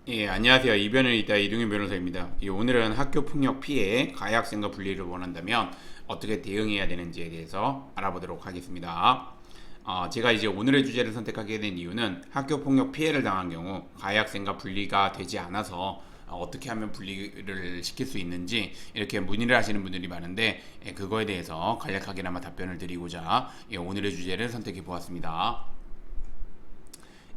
예, 안녕하세요. 이변을 잇다 이동현 변호사입니다. 오늘은 학교 폭력 피해 가해 학생과 분리를 원한다면 어떻게 대응해야 되는지에 대해서 알아보도록 하겠습니다. 제가 이제 오늘의 주제를 선택하게 된 이유는 학교 폭력 피해를 당한 경우 가해 학생과 분리가 되지 않아서 어떻게 하면 분리를 시킬 수 있는지 이렇게 문의를 하시는 분들이 많은데, 그거에 대해서 간략하게나마 답변을 드리고자 오늘의 주제를 선택해 보았습니다.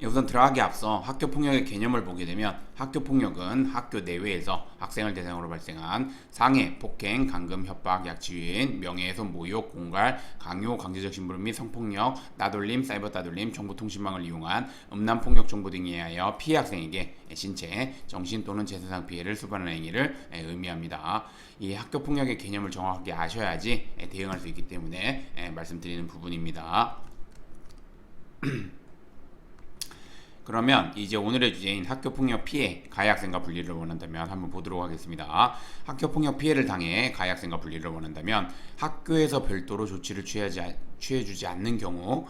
우선 들어가기 앞서 학교 폭력의 개념을 보게 되면, 학교 폭력은 학교 내외에서 학생을 대상으로 발생한 상해, 폭행, 감금, 협박, 약취유인, 명예훼손, 모욕, 공갈, 강요, 강제적 심부름 및 성폭력, 따돌림, 사이버 따돌림, 정보통신망을 이용한 음란 폭력 정보 등에 의하여 피해 학생에게 신체, 정신 또는 재산상 피해를 수반하는 행위를 의미합니다. 이 학교 폭력의 개념을 정확하게 아셔야지 대응할 수 있기 때문에 말씀드리는 부분입니다. 그러면 이제 오늘의 주제인 학교폭력 피해, 가해 학생과 분리를 원한다면 한번 보도록 하겠습니다. 학교폭력 피해를 당해 가해 학생과 분리를 원한다면 학교에서 별도로 조치를 취해주지 않는 경우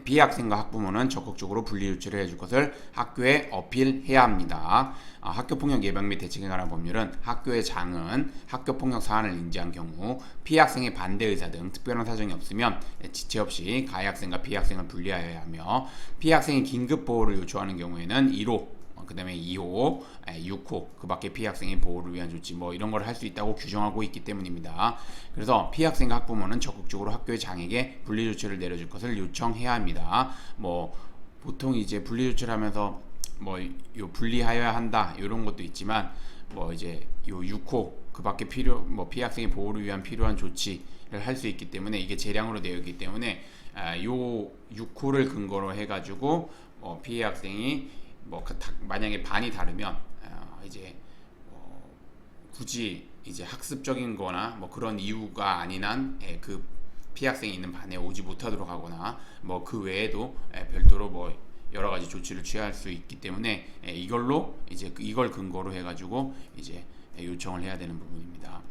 피해 학생과 학부모는 적극적으로 분리 조치를 해줄 것을 학교에 어필해야 합니다. 학교폭력 예방 및 대책에 관한 법률은 학교의 장은 학교폭력 사안을 인지한 경우 피해 학생의 반대 의사 등 특별한 사정이 없으면 지체 없이 가해 학생과 피해 학생을 분리하여야 하며, 피해 학생이 긴급 보호를 요청하는 경우에는 1호, 그 다음에 2호, 6호, 그 밖에 피해 학생의 보호를 위한 조치 이런 걸 할 수 있다고 규정하고 있기 때문입니다. 그래서 피해 학생과 학부모는 적극적으로 학교의 장에게 분리 조치를 내려줄 것을 요청해야 합니다. 보통 이제 분리 조치를 하면서 요 분리하여야 한다 이런 것도 있지만, 이제 요 6호 그 밖에 피해 학생의 보호를 위한 필요한 조치를 할 수 있기 때문에, 이게 재량으로 되어 있기 때문에 요 6호를 근거로 해가지고 피해 학생이 만약에 반이 다르면 이제 굳이 이제 학습적인 거나 그런 이유가 아닌 한 그 피해 학생이 있는 반에 오지 못하도록 하거나 그 외에도 별도로 여러 가지 조치를 취할 수 있기 때문에, 이걸로 이제 이걸 근거로 해가지고 이제 요청을 해야 되는 부분입니다.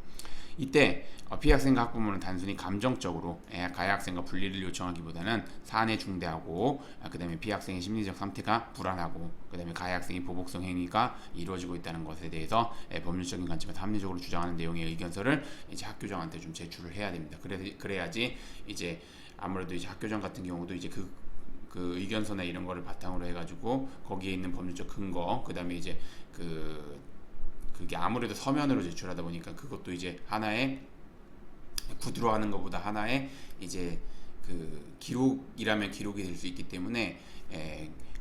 이때 피해 학생과 학부모는 단순히 감정적으로 가해 학생과 분리를 요청하기보다는 사안에 중대하고, 그다음에 피해 학생의 심리적 상태가 불안하고, 그다음에 가해 학생이 보복성 행위가 이루어지고 있다는 것에 대해서 법률적인 관점에서 합리적으로 주장하는 내용의 의견서를 이제 학교장한테 좀 제출을 해야 됩니다. 그래야지 이제 아무래도 이제 학교장 같은 경우도 이제 그 의견서나 이런 거를 바탕으로 해가지고 거기에 있는 법률적 근거, 그다음에 이제 그게 아무래도 서면으로 제출하다 보니까 그것도 이제 하나의 구두로 하는 것보다 하나의 이제 그 기록이라면 기록이 될 수 있기 때문에,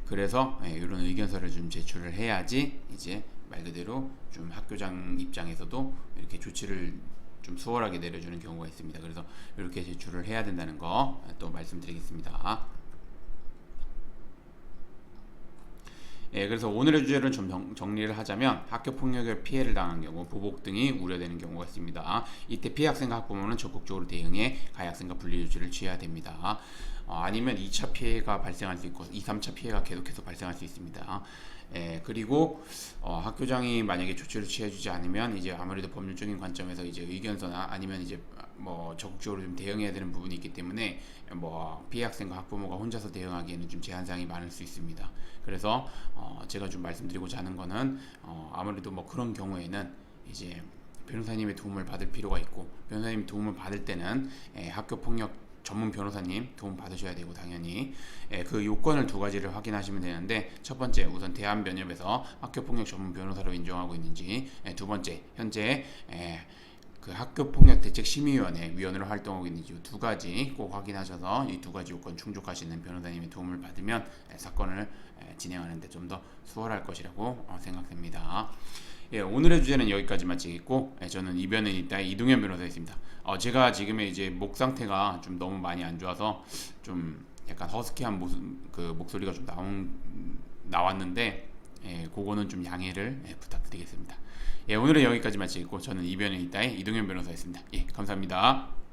그래서 이런 의견서를 좀 제출을 해야지 이제 말 그대로 좀 학교장 입장에서도 이렇게 조치를 좀 수월하게 내려주는 경우가 있습니다. 그래서 이렇게 제출을 해야 된다는 거 또 말씀드리겠습니다. 그래서 오늘의 주제를 좀 정리를 하자면, 학교 폭력의 피해를 당한 경우 보복 등이 우려되는 경우가 있습니다. 이때 피해 학생과 학부모는 적극적으로 대응해 가해 학생과 분리 조치를 취해야 됩니다. 아니면 2차 피해가 발생할 수 있고 2, 3차 피해가 계속해서 발생할 수 있습니다. 그리고 학교장이 만약에 조치를 취해주지 않으면 이제 아무래도 법률적인 관점에서 이제 의견서나 아니면 이제 적극적으로 좀 대응해야 되는 부분이 있기 때문에 피해 학생과 학부모가 혼자서 대응하기에는 좀 제한사항이 많을 수 있습니다. 그래서 제가 좀 말씀드리고자 하는 거는, 아무래도 그런 경우에는 이제 변호사님의 도움을 받을 필요가 있고, 변호사님 도움을 받을 때는 학교 폭력 전문 변호사님 도움 받으셔야 되고, 당연히 그 요건을 두 가지를 확인하시면 되는데, 첫 번째 우선 대한변협에서 학교폭력 전문 변호사로 인정하고 있는지, 두 번째 현재 그 학교폭력대책심의위원회 위원으로 활동하고 있는지, 이 두 가지 꼭 확인하셔서 이 두 가지 요건 충족하시는 변호사님의 도움을 받으면 사건을 진행하는 데 좀 더 수월할 것이라고 생각됩니다. 오늘의 주제는 여기까지 마치겠고, 저는 이변에 있다 이동현 변호사였습니다. 제가 지금의 이제 목 상태가 좀 너무 많이 안 좋아서 좀 약간 허스키한 목소리가 좀 나왔는데, 그거는 좀 양해를 부탁드리겠습니다. 오늘은 여기까지 마치겠고, 저는 이변에 있다의 이동현 변호사였습니다. 감사합니다.